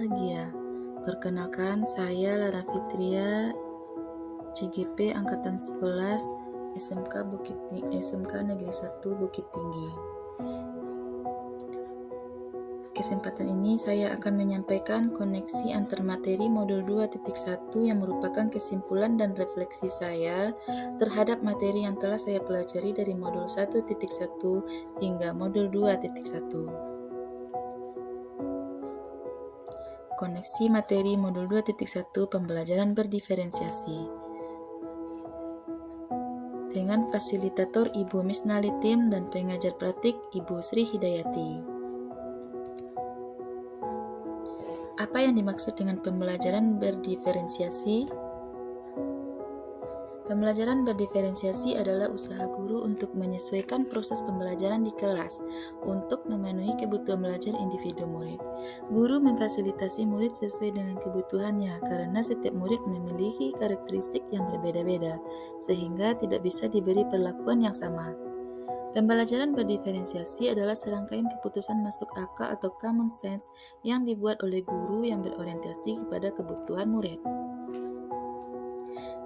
bahagia. Perkenalkan, saya Lara Fitria, CGP Angkatan 11, SMK Negeri 1 Bukit Tinggi. Kesempatan ini saya akan menyampaikan koneksi antar materi modul 2.1 yang merupakan kesimpulan dan refleksi saya terhadap materi yang telah saya pelajari dari modul 1.1 hingga modul 2.1. Koneksi materi modul 2.1 pembelajaran berdiferensiasi dengan fasilitator Ibu Misnali Tim dan pengajar praktik Ibu Sri Hidayati. Apa yang dimaksud dengan pembelajaran berdiferensiasi? Pembelajaran berdiferensiasi adalah usaha guru untuk menyesuaikan proses pembelajaran di kelas untuk memenuhi kebutuhan belajar individu murid. Guru memfasilitasi murid sesuai dengan kebutuhannya karena setiap murid memiliki karakteristik yang berbeda-beda, sehingga tidak bisa diberi perlakuan yang sama. Pembelajaran berdiferensiasi adalah serangkaian keputusan masuk akal atau common sense yang dibuat oleh guru yang berorientasi kepada kebutuhan murid.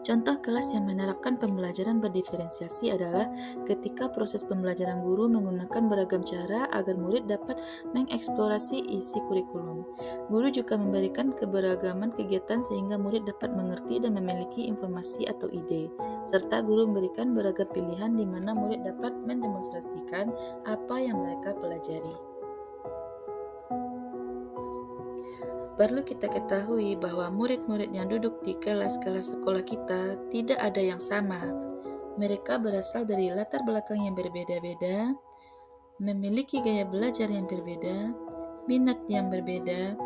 Contoh kelas yang menerapkan pembelajaran berdiferensiasi adalah ketika proses pembelajaran guru menggunakan beragam cara agar murid dapat mengeksplorasi isi kurikulum. Guru juga memberikan keberagaman kegiatan sehingga murid dapat mengerti dan memiliki informasi atau ide, serta guru memberikan beragam pilihan di mana murid dapat mendemonstrasikan apa yang mereka pelajari. Perlu kita ketahui bahwa murid-murid yang duduk di kelas-kelas sekolah kita tidak ada yang sama. Mereka berasal dari latar belakang yang berbeda-beda, memiliki gaya belajar yang berbeda, minat yang berbeda,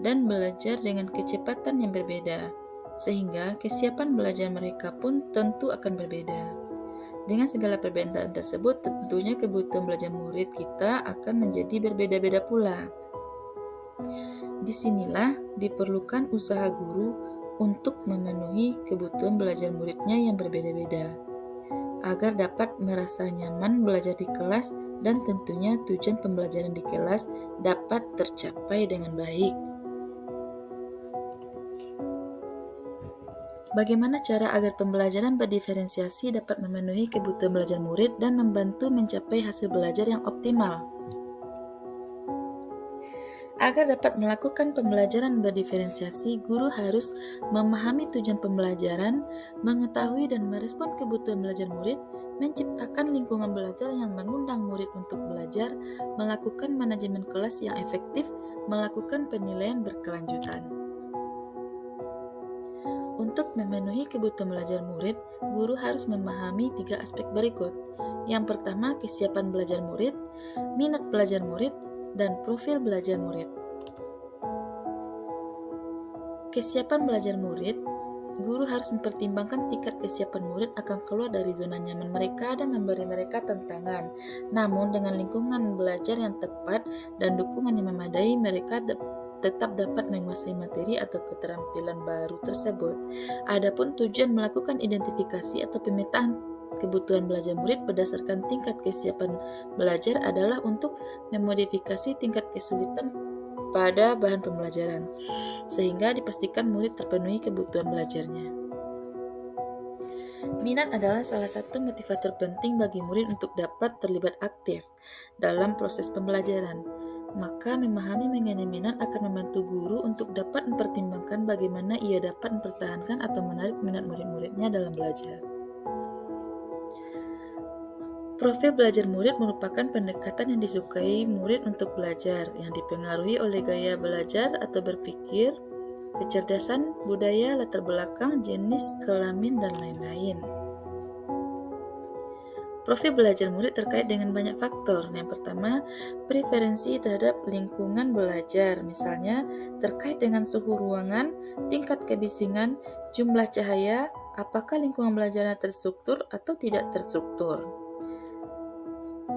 dan belajar dengan kecepatan yang berbeda, sehingga kesiapan belajar mereka pun tentu akan berbeda. Dengan segala perbedaan tersebut, tentunya kebutuhan belajar murid kita akan menjadi berbeda-beda pula. Disinilah diperlukan usaha guru untuk memenuhi kebutuhan belajar muridnya yang berbeda-beda, agar dapat merasa nyaman belajar di kelas dan tentunya tujuan pembelajaran di kelas dapat tercapai dengan baik. Bagaimana cara agar pembelajaran berdiferensiasi dapat memenuhi kebutuhan belajar murid dan membantu mencapai hasil belajar yang optimal? Agar dapat melakukan pembelajaran berdiferensiasi, guru harus memahami tujuan pembelajaran, mengetahui dan merespon kebutuhan belajar murid, menciptakan lingkungan belajar yang mengundang murid untuk belajar, melakukan manajemen kelas yang efektif, melakukan penilaian berkelanjutan. Untuk memenuhi kebutuhan belajar murid, guru harus memahami 3 aspek berikut. Yang pertama, kesiapan belajar murid, minat belajar murid, dan profil belajar murid. Kesiapan belajar murid, guru harus mempertimbangkan tingkat kesiapan murid akan keluar dari zona nyaman mereka dan memberi mereka tantangan. Namun dengan lingkungan belajar yang tepat dan dukungan yang memadai, mereka tetap dapat menguasai materi atau keterampilan baru tersebut. Adapun tujuan melakukan identifikasi atau pemetaan kebutuhan belajar murid berdasarkan tingkat kesiapan belajar adalah untuk memodifikasi tingkat kesulitan pada bahan pembelajaran, sehingga dipastikan murid terpenuhi kebutuhan belajarnya. Minat adalah salah satu motivator penting bagi murid untuk dapat terlibat aktif dalam proses pembelajaran. Maka memahami mengenai minat akan membantu guru untuk dapat mempertimbangkan bagaimana ia dapat mempertahankan atau menarik minat murid-muridnya dalam belajar. Profil belajar murid merupakan pendekatan yang disukai murid untuk belajar, yang dipengaruhi oleh gaya belajar atau berpikir, kecerdasan, budaya, latar belakang, jenis, kelamin, dan lain-lain. Profil belajar murid terkait dengan banyak faktor. Yang pertama, preferensi terhadap lingkungan belajar, misalnya terkait dengan suhu ruangan, tingkat kebisingan, jumlah cahaya, apakah lingkungan belajarnya terstruktur atau tidak terstruktur.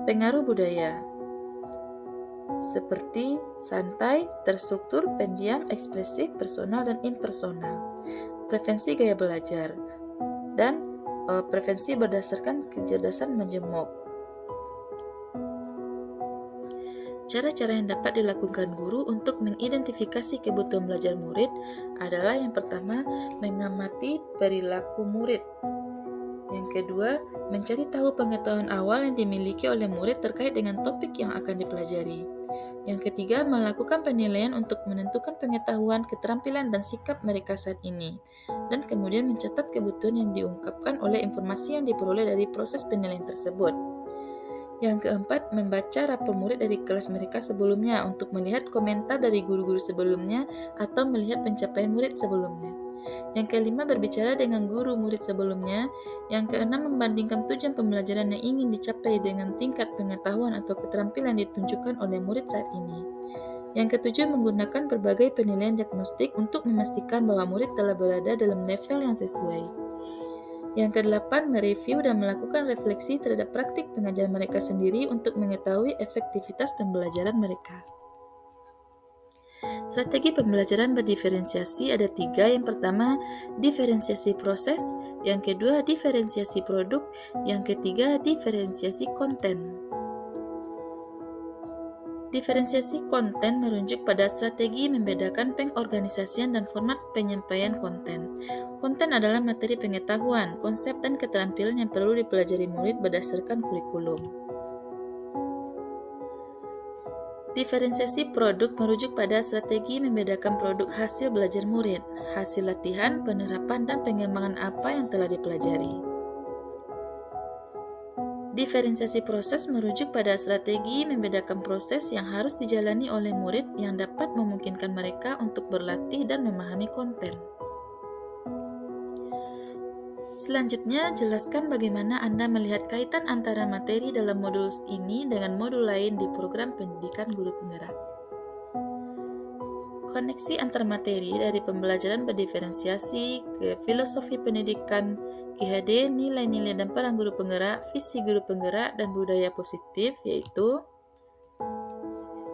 Pengaruh budaya seperti santai, terstruktur, pendiam, ekspresif, personal, dan impersonal. Preferensi gaya belajar dan preferensi berdasarkan kecerdasan menjemuk. Cara-cara yang dapat dilakukan guru untuk mengidentifikasi kebutuhan belajar murid adalah yang pertama, mengamati perilaku murid. Yang kedua, mencari tahu pengetahuan awal yang dimiliki oleh murid terkait dengan topik yang akan dipelajari. Yang ketiga, melakukan penilaian untuk menentukan pengetahuan, keterampilan, dan sikap mereka saat ini. Dan kemudian mencatat kebutuhan yang diungkapkan oleh informasi yang diperoleh dari proses penilaian tersebut. Yang keempat, membaca rapor murid dari kelas mereka sebelumnya untuk melihat komentar dari guru-guru sebelumnya atau melihat pencapaian murid sebelumnya. Yang kelima, berbicara dengan guru murid sebelumnya. Yang keenam, membandingkan tujuan pembelajaran yang ingin dicapai dengan tingkat pengetahuan atau keterampilan ditunjukkan oleh murid saat ini. Yang ketujuh, menggunakan berbagai penilaian diagnostik untuk memastikan bahwa murid telah berada dalam level yang sesuai. Yang kedelapan, mereview dan melakukan refleksi terhadap praktik pengajaran mereka sendiri untuk mengetahui efektivitas pembelajaran mereka. Strategi pembelajaran berdiferensiasi ada 3. Yang pertama, diferensiasi proses. Yang kedua, diferensiasi produk. Yang ketiga, diferensiasi konten. Diferensiasi konten merujuk pada strategi membedakan pengorganisasian dan format penyampaian konten. Konten adalah materi pengetahuan, konsep, dan keterampilan yang perlu dipelajari murid berdasarkan kurikulum. Diferensiasi produk merujuk pada strategi membedakan produk hasil belajar murid, hasil latihan, penerapan, dan pengembangan apa yang telah dipelajari. Diferensiasi proses merujuk pada strategi membedakan proses yang harus dijalani oleh murid yang dapat memungkinkan mereka untuk berlatih dan memahami konten. Selanjutnya, jelaskan bagaimana Anda melihat kaitan antara materi dalam modul ini dengan modul lain di program pendidikan guru penggerak. Koneksi antar materi dari pembelajaran berdiferensiasi ke filosofi pendidikan, GHD, nilai-nilai dan peran guru penggerak, visi guru penggerak, dan budaya positif, yaitu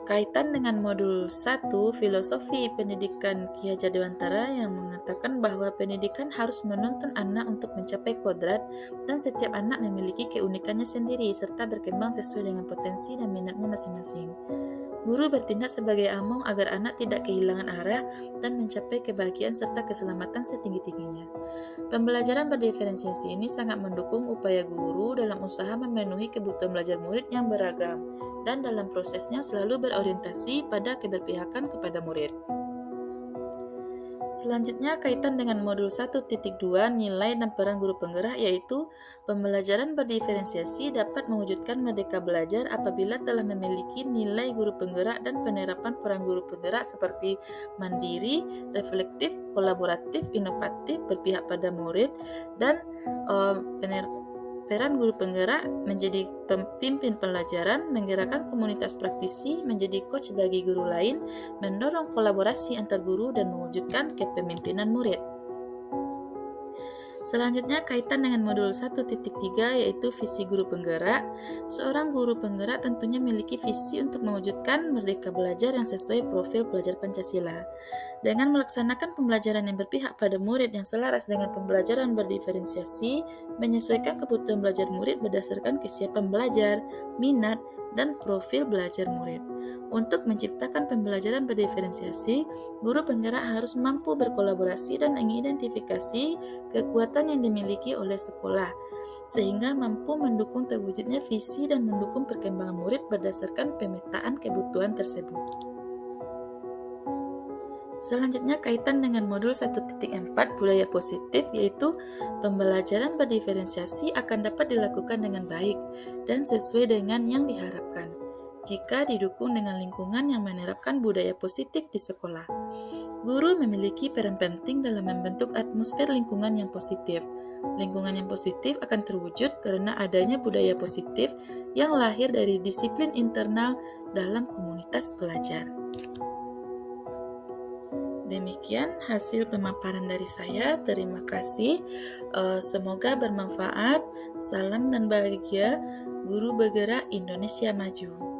kaitan dengan modul 1 filosofi pendidikan Ki Hajar Dewantara yang mengatakan bahwa pendidikan harus menuntun anak untuk mencapai kodrat dan setiap anak memiliki keunikannya sendiri serta berkembang sesuai dengan potensi dan minatnya masing-masing. Guru bertindak sebagai among agar anak tidak kehilangan arah dan mencapai kebahagiaan serta keselamatan setinggi-tingginya. Pembelajaran berdiferensiasi ini sangat mendukung upaya guru dalam usaha memenuhi kebutuhan belajar murid yang beragam dan dalam prosesnya selalu berorientasi pada keberpihakan kepada murid. Selanjutnya, kaitan dengan modul 1.2 nilai dan peran guru penggerak, yaitu pembelajaran berdiferensiasi dapat mewujudkan merdeka belajar apabila telah memiliki nilai guru penggerak dan penerapan peran guru penggerak seperti mandiri, reflektif, kolaboratif, inovatif, berpihak pada murid, dan peran guru penggerak menjadi pemimpin pelajaran, menggerakkan komunitas praktisi, menjadi coach bagi guru lain, mendorong kolaborasi antar guru, dan mewujudkan kepemimpinan murid. Selanjutnya, kaitan dengan modul 1.3 yaitu visi guru penggerak. Seorang guru penggerak tentunya memiliki visi untuk mewujudkan merdeka belajar yang sesuai profil pelajar Pancasila. Dengan melaksanakan pembelajaran yang berpihak pada murid yang selaras dengan pembelajaran berdiferensiasi, menyesuaikan kebutuhan belajar murid berdasarkan kesiapan belajar, minat, dan profil belajar murid. Untuk menciptakan pembelajaran berdiferensiasi, guru penggerak harus mampu berkolaborasi dan mengidentifikasi kekuatan yang dimiliki oleh sekolah, sehingga mampu mendukung terwujudnya visi dan mendukung perkembangan murid berdasarkan pemetaan kebutuhan tersebut. Selanjutnya, kaitan dengan modul 1.4 budaya positif, yaitu pembelajaran berdiferensiasi akan dapat dilakukan dengan baik dan sesuai dengan yang diharapkan jika didukung dengan lingkungan yang menerapkan budaya positif di sekolah. Guru memiliki peran penting dalam membentuk atmosfer lingkungan yang positif. Lingkungan yang positif akan terwujud karena adanya budaya positif yang lahir dari disiplin internal dalam komunitas belajar. Demikian hasil pemaparan dari saya. Terima kasih. Semoga bermanfaat. Salam dan bahagia. Guru bergerak Indonesia maju.